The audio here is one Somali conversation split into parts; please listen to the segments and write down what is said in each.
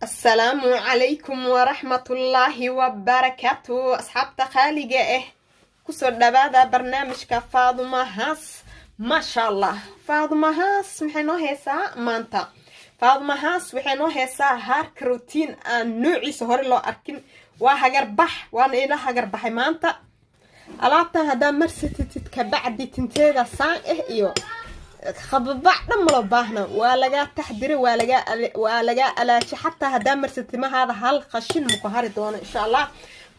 السلام عليكم ورحمة الله وبركاته أصحاب خالقة كسر دبادة برنامج فاطمة هاس ما شاء الله فاطمة هاس وحنو هيسا مانتا فاطمة هاس وحنو هيسا هارك روتين نوعي سهر لو أركن وهجربح وأنا إلى هجربح مانتا ألعبتها هذا مرستت كبعد تنتهي سان إيو خببع لما باهنا ولا تحضر ولا ألاش حتى هذا مرست ما هذا هالخشين مقهر دون إن شاء الله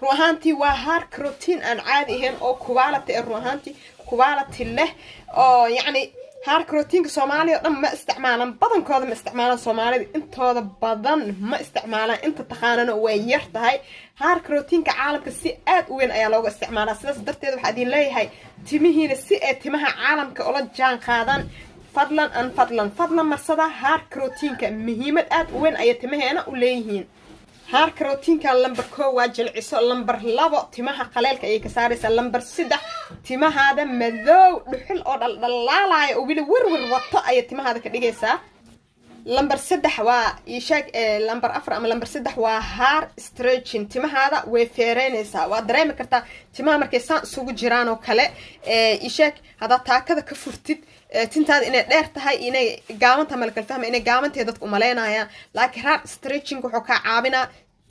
روحانتي وهارك روتين أن عادي هن أو كوالتي الروحانتي كوالتي له أو يعني هارك روتين سومالي ما استعمالا بدن كذا ما استعمالا سومالي أنت هذا بدن ما استعمالا أنت تخانن ويرت هاي هارك روتين كعالم كسيئات وين أيالوج استعمالا سلاس درتي ذو حدين لي هاي تمهين السيئات تمها عالم كأولاد جان خادن فضلا مرصدا هارك روتين كمهمة وين أي تمهنا وليهين هارك روتين كاللمبر كواجل عيسو اللمبر لابو تمها قليل كأي كساريس اللمبر سدح تمها هذا مذو نحل أو دلالاي وبيل ورور وطا أي تمها هذا كديجيسا لمبر سدح ويشاك لمبر أفر أما لمبر سدح وهار ستريتشين تمها هذا وفيرينيسا ودريم كرتا تمها مركزان سوق جيران وكله يشاك هذا تاكد كفرتيد tintaad inay dheer tahay inay gaabanta malka fahma inay gaabanteed dadku maleynayaan laakiin raad stretching wuxuu ka caawinaa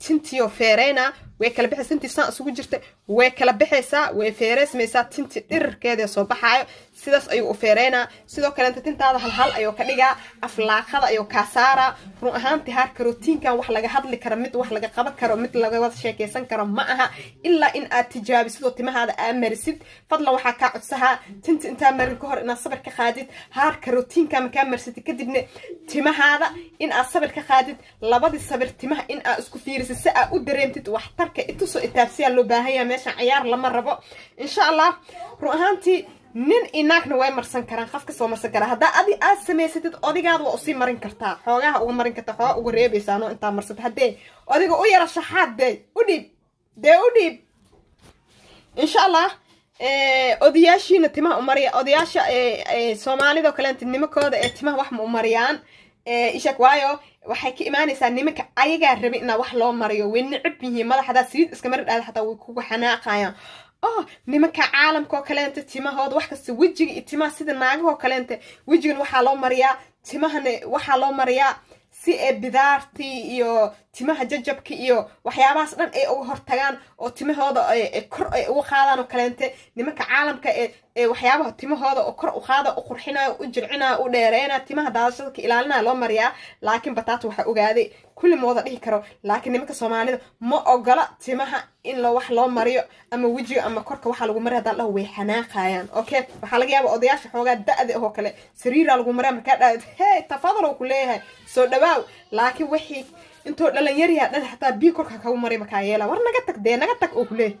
tintiyo feereena way kala bixaysaa tintii saan isugu jirtay way kala bixaysaa way feereysmaysaa tinti dhirkeeda soo baxaayo sidaas ayuu u feereena sidoo kale tintaada hal ayuu ka dhigaa aflaaqada ayuu ka saara run ahaantii harka routiinkan wax laga hadli karo mid wax laga qaban karo mid laga wada sheekeysan karo ma aha illa in aad tijaabiso timahaada aamarisid fadlan waxa ka codsaha tinti inta marin ka hor inaad sabir ka qaadid harka routiinkan ma ka marsid kadibna timahaada in aad sabir ka qaadid labadii sabir timaha in aad isku fiirisid si aad u dareemtid wax إتوسو إتابسيا لو باهية ماشا عيار لما ربو إن شاء الله روحانتي نين إناك نواي مرسن كران خفك سو مرسن كران هدا أدي سميستد أدي قاد وأصي مرين كرتا حوغاها أو مرين كرتا حوغا أو ريبي سانو إنتا مرسد هدي أدي قو يرى شحات دي أديب إن شاء الله أدياشي نتما أمريا أدياشا سومالي دو كلانت نمكو دا تما وحم أمريان إيشاك وايو waxay ka iimaanaysaa nimanka ayaga rabay in wax loo mariyo way nicib yihiin madaxda saliid iska mar dhaad xataa way kugu xanaaqayaan nimanka caalamka kale inta timahooda wax kasta wajiga timaha sida naagaha kale inta wajigan waxa loo mariyaa timahana waxa loo mariyaa si bidaarti iyo timaha jajabka iyo waxyaabahaas dhan ay uga hortagaan oo timahooda kor ay uga qaadaan oo kaleente nimanka caalamka waxyaabaha timahooda oo kor u qaada u qurxinaayo u jircinaayo u dheereena timaha daadashada ka ilaalinaa loo mariyaa laakiin bataata waxa ogaaday kulli mooda dhihi karo laakiin nimanka Soomaalida ma ogola timaha in wax loo mariyo ama wajiga ama korka waxa lagu mariyaa dal way xanaaqayaan okay waxa laga yaabaa odayaasha xoogaa da'da oo kale sariira lagu mariyaa marka dhaad hey tafadalo ku leeyahay soo dhawaaw laakiin wixii intoo dhalinyar yaa dhan xataa biyo korka ka mariyo marka yeela war naga tag oo ku leeyahay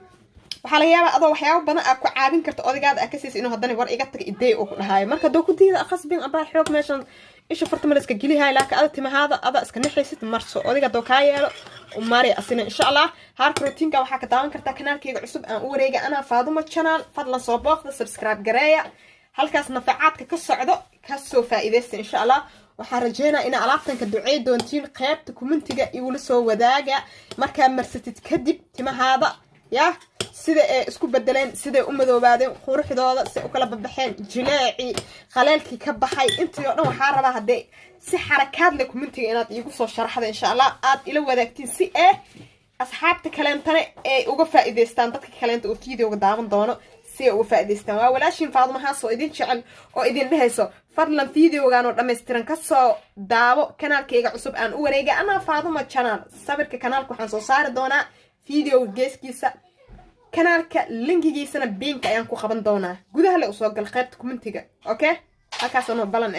waxa laga yaabaa adoo waxyaabo badan aad ku caabin karto odaygaaga aad ka siisay inuu haddana war iga tag idee oo ku dhahayo marka doo ku diida qasbin aba xoog meeshan isha fartama iska gilihay laakiin aad timahaada ada iska nixaysid marso odayga doo ka yeelo umari asina insha Allah harka routiinka waxa ka daawan kartaa kanaalkayga cusub aan u wareega ana Faadumo channel fadlan soo booqda subscribe gareeya halkaas nafacaadka ka socdo ka soo faa'iideysta insha Allah waxaan rajeynaa in alaabtan ka duceey doontiin qaybta commentiga igula soo wadaaga marka marsatid kadib timahaada يا سيدة اسكو بدلين سيدة مذوبادين قروحدooda si u kala baxeen jilaaci qalaalki ka baxay intii oo dhan waxa rabaa haday si xarakaad leh commentiga inaad igu soo sharaxdo insha Allah aad ila wadaagtiin si asxaabta kaleentana ay uga faa'iideystaan dadka kaleenta oo fiidiyowga daawan doono si ay uga faa'iideystaan waa walaashin Faadumo Haas oo idin jecel oo idin dhehayso fadlan fiidiyowgan oo dhameystiran ka soo daawo kanaalkayga cusub aan u wareega ana Faadumo channel sabirka kanaalka waxaan soo saari doonaa فيديو جيسكيسا كانالك لينكيجيسنا بينك ayaan ku qaban doonaa gudaha la soo gal qaybta commentiga okay halkaas oo balan